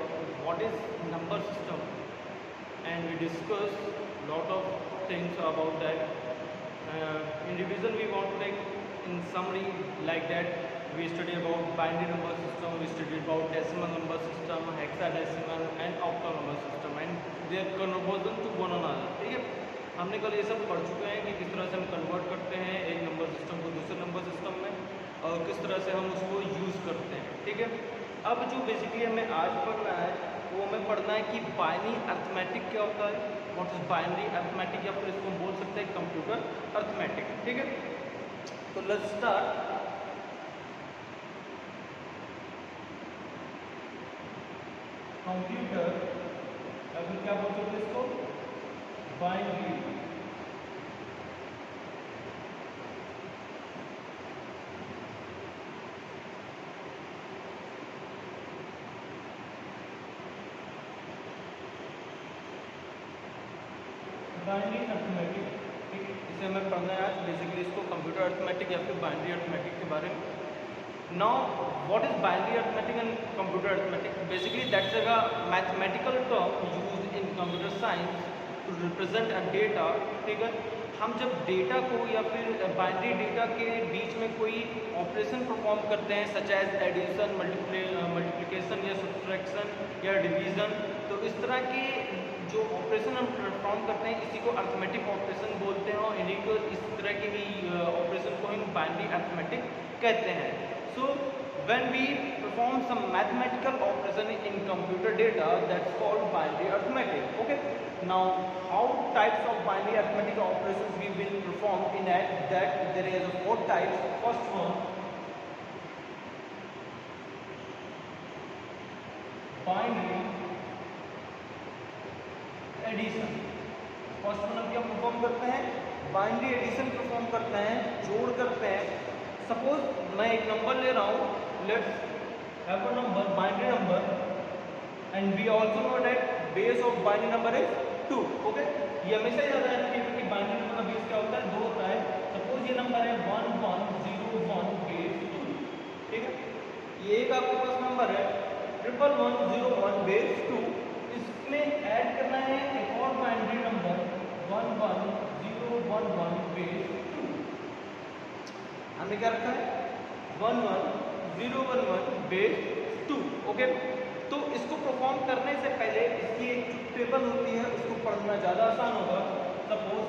what is number system, and we discussed lot of things about that. In revision, we want to take in summary like that. We study about binary number system, we studied about decimal number system, hexadecimal and octal number system and their conversion to one another. ठीक है, हमने कल ये सब पढ़ चुके हैं कि किस तरह से हम कन्वर्ट करते हैं एक नंबर सिस्टम को दूसरे नंबर सिस्टम में और किस तरह से हम उसको यूज़ करते हैं. ठीक है, अब जो बेसिकली हमें आज पढ़ना है वो हमें पढ़ना है कि बाइनरी अर्थमेटिक क्या होता है. व्हाट इज बाइनरी अर्थमेटिक, या फिर इसको हम बोल सकते हैं कंप्यूटर अर्थमेटिक. ठीक है, तो लेट्स स्टार्ट. कंप्यूटर अभी क्या बोल सकते हैं इसको, बाइनरी. बाइनरी अर्थमेटिक, ठीक, इसे हमें पढ़ना है आज. बेसिकली इसको कंप्यूटर अर्थमेटिक या फिर बाइनरी अर्थमेटिक के बारे में. Now, what is binary arithmetic and computer arithmetic? Basically, that's a mathematical term used in computer science to represent a data. ठीक है, हम जब डेटा को या फिर बाइनरी डेटा के बीच में कोई ऑपरेशन परफॉर्म करते हैं सच एज एडिशन, मल्टीप्लिकेशन या सब्ट्रैक्शन या डिवीजन, तो इस तरह के जो ऑपरेशन हम परफॉर्म करते हैं इसी को अर्थमेटिक ऑपरेशन बोलते हैं और इन्हीं को इस तरह के ही ऑपरेशन को हम बाइनरी अर्थमेटिक कहते हैं. So when we perform some mathematical operation in computer data, that's called binary arithmetic. Okay, now how types of binary arithmetic operations we will perform in that there is 4 types. First one, binary addition. First one हम क्या perform करते हैं, binary addition perform करते हैं, जोड़ करते हैं. Suppose मैं एक नंबर ले रहा हूँ, let's have a number, binary number, and we also know that base of binary number is 2. Okay, ये हमेशा याद रखिए कि बाइनरी नंबर का बेस क्या होता है, 2 होता है. सपोज ये नंबर है 1101 बेस 2. ठीक है, ये एक आपके पास नंबर है 1101 बेस 2. इसमें ऐड करना है एक और बाइनरी नंबर 11011 बेस 2. हमने क्या रखा है 11011 बेस 2. ओके, तो इसको परफॉर्म करने से पहले इसकी एक जो टेबल होती है उसको पढ़ना ज़्यादा आसान होगा. सपोज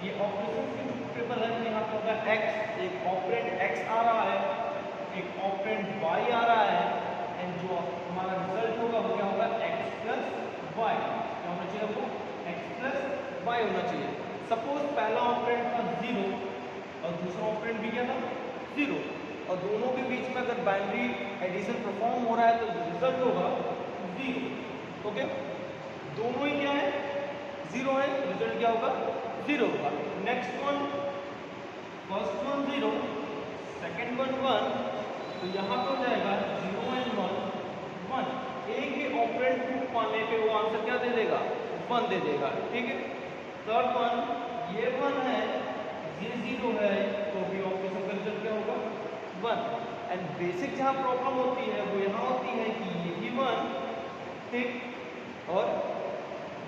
ये ऑपरेशन की जो टेबल है, यहाँ पे होगा x, एक ऑपरेंड x आ रहा है, एक ऑपरेंड y आ रहा है, एंड जो हमारा रिजल्ट होगा वो क्या होगा x प्लस वाई. क्या होना चाहिए, वो x प्लस वाई होना चाहिए. सपोज पहला ऑपरेंड था 0 और दूसरा ऑपरेंड भी क्या था 0, और दोनों के बीच में अगर बाइनरी एडिशन परफॉर्म हो रहा है तो रिजल्ट होगा 0. ओके, दोनों ही क्या है 0 है, रिजल्ट क्या होगा 0 होगा. Next one, first one 0, second one 1, तो यहाँ पे हो जाएगा 0 एंड 1 1. एक ही ऑपरेंड को पाने पे वो आंसर क्या दे देगा 1 दे देगा. ठीक है, थर्ड वन, ये 1 है, ये 0 है, तो भी ऑपरेशन का रिजल्ट क्या होगा 1. एंड बेसिक जहाँ प्रॉब्लम होती है वो यहाँ होती है कि ये भी 1, ठीक, और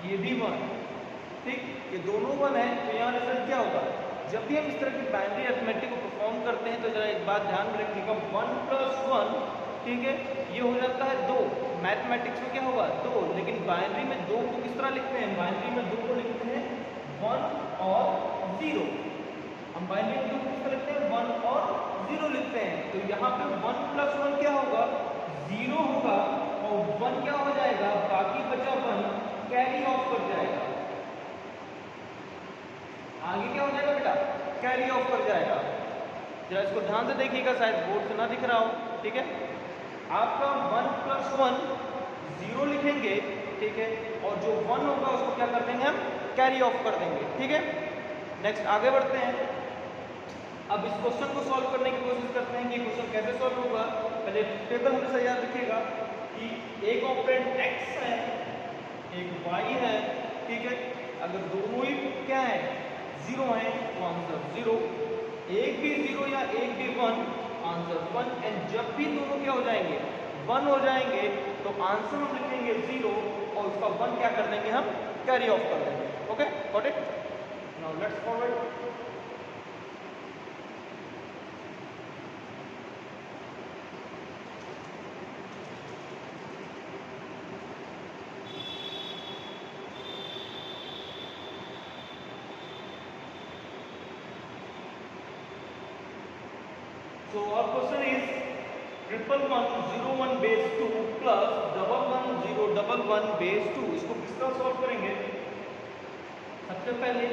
ये भी 1, ठीक, ये दोनों 1 है, तो यहाँ रिजल्ट क्या होगा. जब भी हम इस तरह की बाइनरी अर्थमेटिक को परफॉर्म करते हैं तो जरा एक बात ध्यान में रखिएगा, 1 प्लस 1, ठीक है, ये हो जाता है 2. मैथमेटिक्स में क्या होगा 2, लेकिन बाइनरी में 2 को किस तरह लिखते हैं, बाइनरी में 2 को लिखते हैं 1 और 0. हम बाइनरी में 2 को किस तरह लिखते हैं 1 और 0 लिखते हैं. तो यहाँ पे 1 प्लस 1 क्या होगा 0 होगा, और 1 क्या हो जाएगा, बाकी बचा 1 कैरी ऑफ कर जाएगा. आगे क्या हो जाएगा बेटा, कैरी ऑफ कर जाएगा. जरा इसको ध्यान से देखिएगा, शायद बोर्ड से ना दिख रहा हो. ठीक है, आपका 1 प्लस 1 0 लिखेंगे, ठीक है, और जो 1 होगा उसको क्या कर देंगे हम कैरी ऑफ कर देंगे. ठीक है, नेक्स्ट आगे बढ़ते हैं. अब इस क्वेश्चन को सॉल्व करने की कोशिश करते हैं कि क्वेश्चन कैसे सॉल्व होगा. पहले टेबल हमेशा याद रखिएगा कि एक ऑपरेंड x है, एक y है. ठीक है, अगर दोनों ही क्या है 0 है तो आंसर 0, एक भी 0 या एक भी 1 आंसर 1. एंड जब भी दोनों क्या हो जाएंगे 1 हो जाएंगे तो आंसर हम लिखेंगे 0 और उसका 1 क्या कर देंगे हम कैरी ऑफ कर देंगे. Okay, got it. Now let's forward. So our question is 1101 base 2 plus 111011 base 2. इसको किसका सॉल्व करेंगे? सबसे पहले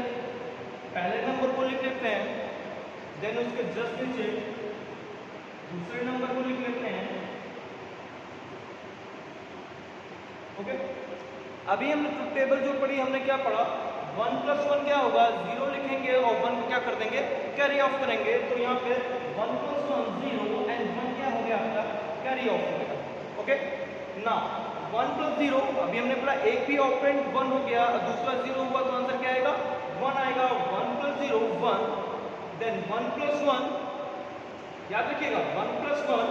नंबर को लिख लेते हैं, देन उसके जस्ट नीचे दूसरे नंबर को लिख लेते हैं। ओके, अभी हमने ट्रुथ टेबल जो पढ़ी, हमने क्या पढ़ा? 1 + 1 क्या होगा? 0 लिखेंगे और 1 को क्या कर देंगे? कैरी ऑफ करेंगे। तो यहाँ पे 1 + 1 0 एंड 1 क्या हो गया आपका? कैरी ऑफ हो गया। ओके, ना 1 + 0, अभी हमने बोला एक भी ऑपरेंड 1 हो गया और दूसरा 0 हुआ, तो आंसर क्या आएगा? 1 आएगा। 1 + 0 1, देन 1 + 1, याद रखिएगा 1 + 1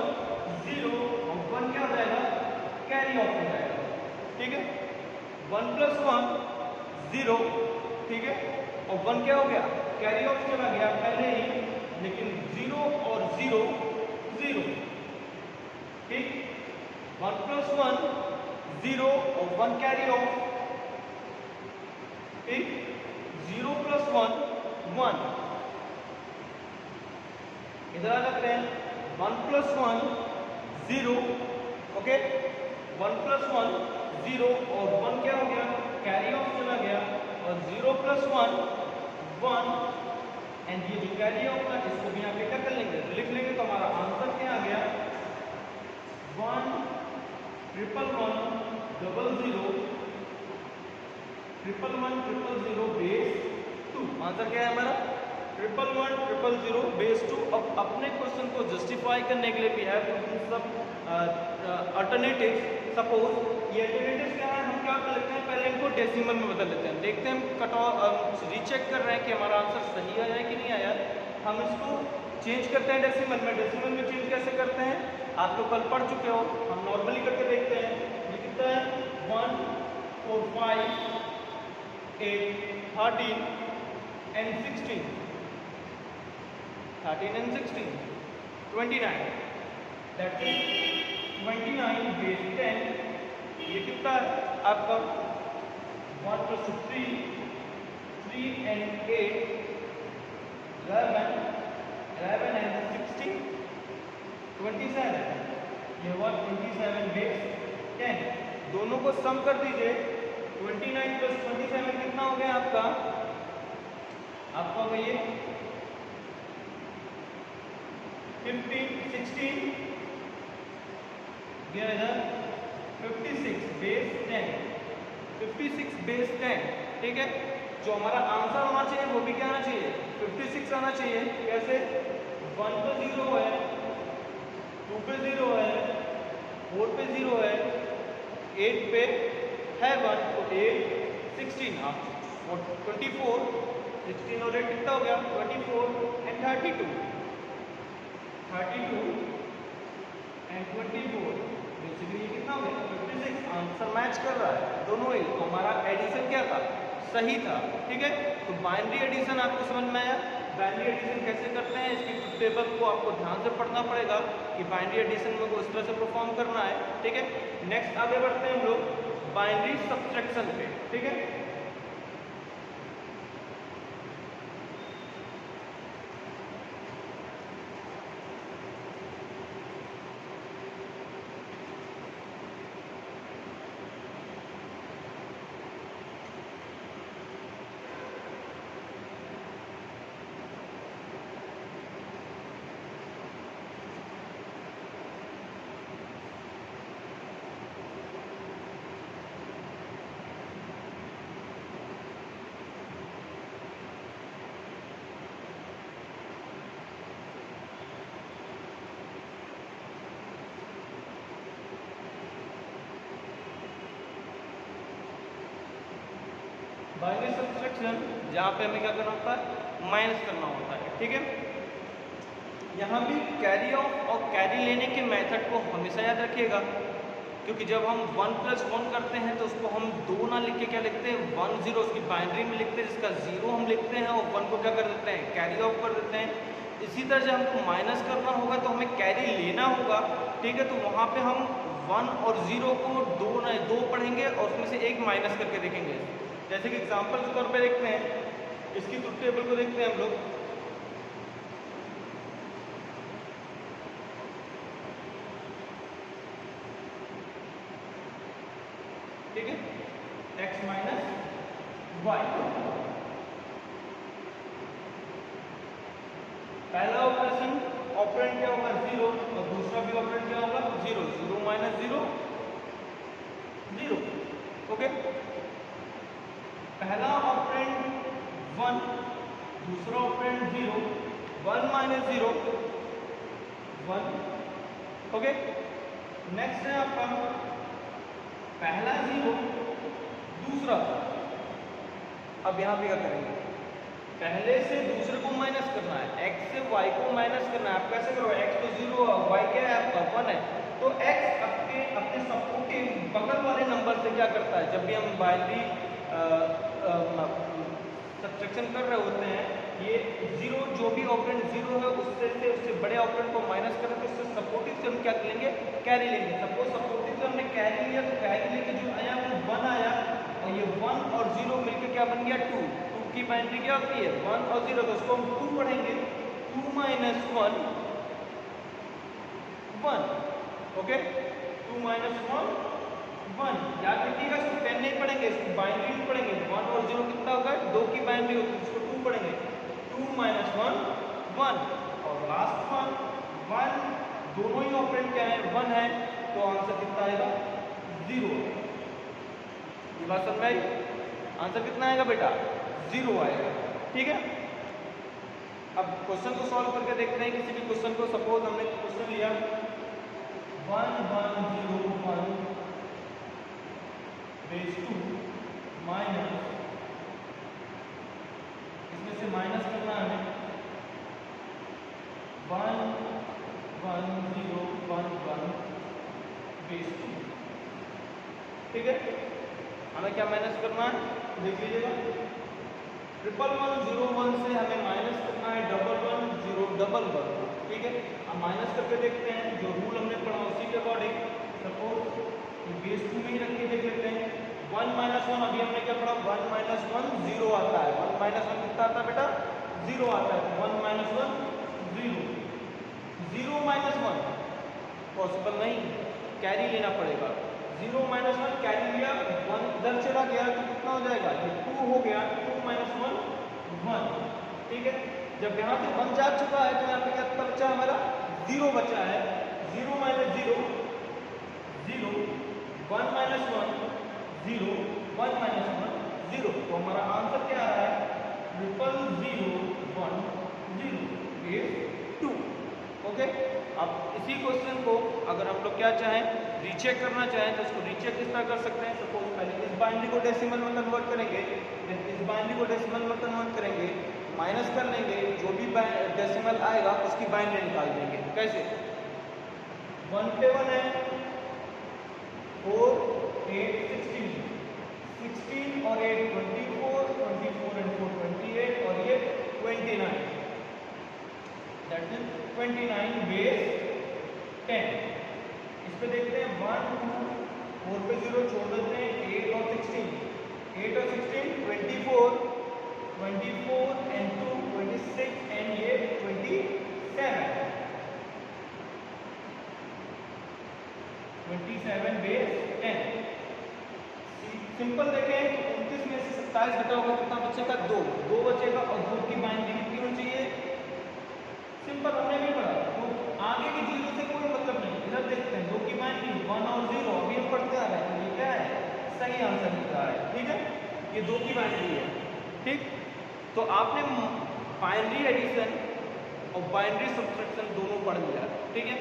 0 और 1 क्या हो जाएगा? कैरी ऑफ हो जाएगा। ठीक है, 1 + 1 0, ठीक है, और 1 क्या हो गया? कैरी ऑफ चला गया पहले ही, लेकिन 0 और 0 0, ठीक। 1 + 1 0 और 1 कैरी ऑफ, ठीक। 0 + 1 1, इधर आ जाते हैं। 1 + 1 0, ओके, 1 + 1 0 और 1 क्या हो गया? कैरी ऑफ चला गया, और 0 + 1 1, एंड ये जो कैरी ऑफ था इसको भी यहाँ पे क्या कर लेंगे? लिख लेंगे। तो हमारा आंसर क्या आ गया? 1 1 1 0 0 बेस 2। आंसर क्या है हमारा? 1 1 0 बेस 2। अब अपने क्वेश्चन को जस्टिफाई करने के लिए भी है तो सब अल्टरनेटिव। सपोज ये अल्टरनेटिव क्या है, हम क्या कर लेते हैं? पहले इनको डेसिमल में बदल लेते हैं, देखते हैं हम कट ऑफ रीचेक कर रहे हैं कि हमारा आंसर सही आया है कि नहीं आया। हम इसको चेंज करते हैं डेसिमल में। डेसिमल में चेंज कैसे करते हैं? आप लोग कल पढ़ चुके हो, हम नॉर्मली करके देखते हैं। ये कितना है? 1 4 5 8 13 and 16, 13 and 16 29, that is 29 base 10। ये कितना है आपका? 1 + 3 3 and 8 11 11 and 16 27, ये हुआ 27 बेस 10। दोनों को सम कर दीजिए। 29 + 27 कितना हो गया आपका? आपका हो गया ये 15 16 56 बेस 10, 56 बेस 10, ठीक है। जो हमारा आंसर होना चाहिए वो भी क्या आना चाहिए? 56 आना चाहिए। कैसे? 1 पे 0 है, 2 पे 0 है, 4 पे 0 है, 8 पे है 1, तो 8 16 और 24, 16 और 8 कितना हो गया? 24 एंड 32 एंड 24, बेसिकली ये कितना हो गया? 56। आंसर मैच कर रहा है दोनों ही, तो हमारा एडिशन क्या था? सही था। ठीक है, तो बाइनरी एडिशन आपको समझ में आया? बाइनरी एडिशन कैसे करते हैं इसकी ट्रुथ टेबल को आपको ध्यान से पढ़ना पड़ेगा कि बाइनरी एडिशन में को इस तरह से परफॉर्म करना है। ठीक है, नेक्स्ट आगे बढ़ते हैं हम लोग बाइनरी सब्ट्रैक्शन पे। ठीक है, बाइनरी सब्ट्रैक्शन जहाँ पे हमें क्या करना होता है? माइनस करना होता है। ठीक है, यहाँ भी कैरी ऑफ और कैरी लेने के मेथड को हमेशा याद रखिएगा, क्योंकि जब हम 1 + 1 करते हैं तो उसको हम 2 ना लिख के क्या लिखते हैं? 1 0 उसकी बाइनरी में लिखते हैं, जिसका 0 हम लिखते हैं और 1 को क्या कर देते हैं? कैरी ऑफ कर देते हैं। इसी तरह जब हमको माइनस करना होगा तो हमें कैरी लेना होगा। ठीक है, तो वहाँ पे हम 1 और 0 को 2 पढ़ेंगे और उसमें से एक माइनस करके देखेंगे। जैसे कि एग्जाम्पल के तौर पर देखते हैं, इसकी ट्रुथ टेबल को देखते हैं हम लोग। x minus y. पहला ऑपरेशन ऑपरेंड क्या होगा 0 और दूसरा भी ऑपरेंड क्या होगा 0, 0 माइनस 0 0। ओके, पहला ऑपरेंड 1, दूसरा ऑपरेंड 0, 1 माइनस 0 1। ओके, नेक्स्ट है आपका पहला 0 दूसरा। अब यहां पे क्या करेंगे, पहले से दूसरे को माइनस करना है, x से y को माइनस करना है। आप कैसे करोगे, x तो 0 है, y क्या है आपका 1 है, तो x अपने सपोर्टिव बगल वाले नंबर से क्या करता है, जब भी हम बाइनरी सब्ट्रैक्शन कर रहे होते हैं, ये 0 जो भी ऑपरेंड 0 है उससे बड़े ऑपरेंड को माइनस करें तो उससे सपोर्टिव से हम क्या लेंगे, कैरी लेंगे। सपोज सपोर्टिव से हमने कैरी लिया तो कैरी लेके जो आया वो 1 आया, और ये 1 और 0 मिलकर क्या बन गया 2। 2 की बाइनरी क्या होती है 1 और 0, तो उसको हम 2 पढ़ेंगे, 2 माइनस 1 1। Okay, 2 minus 1 1। याद रखिएगा, इसको 10 नहीं पढ़ेंगे, इसको बाइनरी नहीं पढ़ेंगे। 1 और 0 कितना होगा, 2 की बाइनरी होती है, इसको 2 पढ़ेंगे, 2 माइनस 1 1। और लास्ट वन 1, दोनों ही ऑपरेंड क्या है 1 है, तो आंसर कितना आएगा 0। ये बात समझ में आई, आंसर कितना आएगा बेटा 0 आएगा। ठीक है, अब क्वेश्चन को सॉल्व करके देखते हैं। किसी भी क्वेश्चन को, सपोज हमने क्वेश्चन लिया 1 1 0 1 बेस 2 माइनस, इसमें से माइनस करना है 1 1 0 1 1 बेस 2। ठीक है, हमें क्या माइनस करना है, देख लीजिएगा, 1 1 0 1 से हमें माइनस करना है 1 1 0 1 1। ठीक है, अब माइनस करके देखते हैं, जो रूल हमने पढ़ा उसी के अकॉर्डिंग। सपोज बेस 2 में ही रख के देख लेते हैं, 1 माइनस 1, अभी हमने क्या पढ़ा 1 माइनस 1 0 आता है, 1 माइनस 1 कितना आता है बेटा 0 आता है, 1 माइनस 1 0, 0 माइनस 1 पॉसिबल नहीं, कैरी लेना पड़ेगा। 0 माइनस 1 कैरी लिया, 1 इधर चला गया तो कितना हो जाएगा, ये 2 हो गया, 2 माइनस 1 1। ठीक है, जब यहाँ से 1 जा चुका है तो यहाँ पे क्या बचा हमारा 0 बचा है, 0 माइनस 0 0, 1 माइनस 1 0, 1 माइनस 1 0। तो हमारा आंसर क्या आ रहा है 0 0 1 0 इज 2। ओके, अब इसी क्वेश्चन को अगर हम लोग क्या चाहें रीचेक करना चाहें तो इसको रीचेक किस तरह कर सकते हैं। सपोज पहले इस बाइनरी को डेसिमल में कन्वर्ट करेंगे, फिर इस बाइनरी को डेसिमल में कन्वर्ट करेंगे, माइनस कर लेंगे, जो भी डेसिमल आएगा उसकी बाइनरी निकाल देंगे। कैसे, 1 पे 1 है, 4 8 16, 16 और 8 24, 24 and 4 28, और ये 29, दैट इज 29 बेस 10। इस पे देखते हैं 1 2 4 पे 0 छोड़ देते हैं, 8 और 16, 8 और 16 24, 24 and 2 26 and ये 27, 27 बेस 10। सिंपल देखें तो 29 में से 27 घटा होगा, कितना बचेगा 2, 2 बचेगा, और 2 की बाइनरी कितनी होनी चाहिए, सिंपल हमने भी पढ़ा, तो आगे की चीजों से कोई मतलब नहीं। इधर देखते हैं 2 की बाइनरी 1 और 0, अभी हम पढ़ते आ रहे हैं, ये क्या है सही आंसर मिल रहा है। ठीक है, ये 2 की बाइनरी है। ठीक, तो आपने बाइनरी एडिशन और बाइनरी सब्ट्रैक्शन दोनों पढ़ लिया। ठीक है,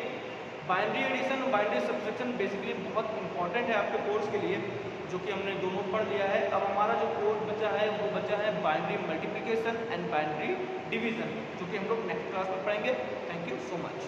बाइनरी एडिशन और बाइनरी सब्ट्रैक्शन बेसिकली बहुत इंपॉर्टेंट है आपके कोर्स के लिए, जो कि हमने दोनों पढ़ लिया है। अब हमारा जो कोर्स बचा है वो बचा है binary multiplication and binary division, जो कि हम लोग नेक्स्ट क्लास में पढ़ेंगे। Thank you so much.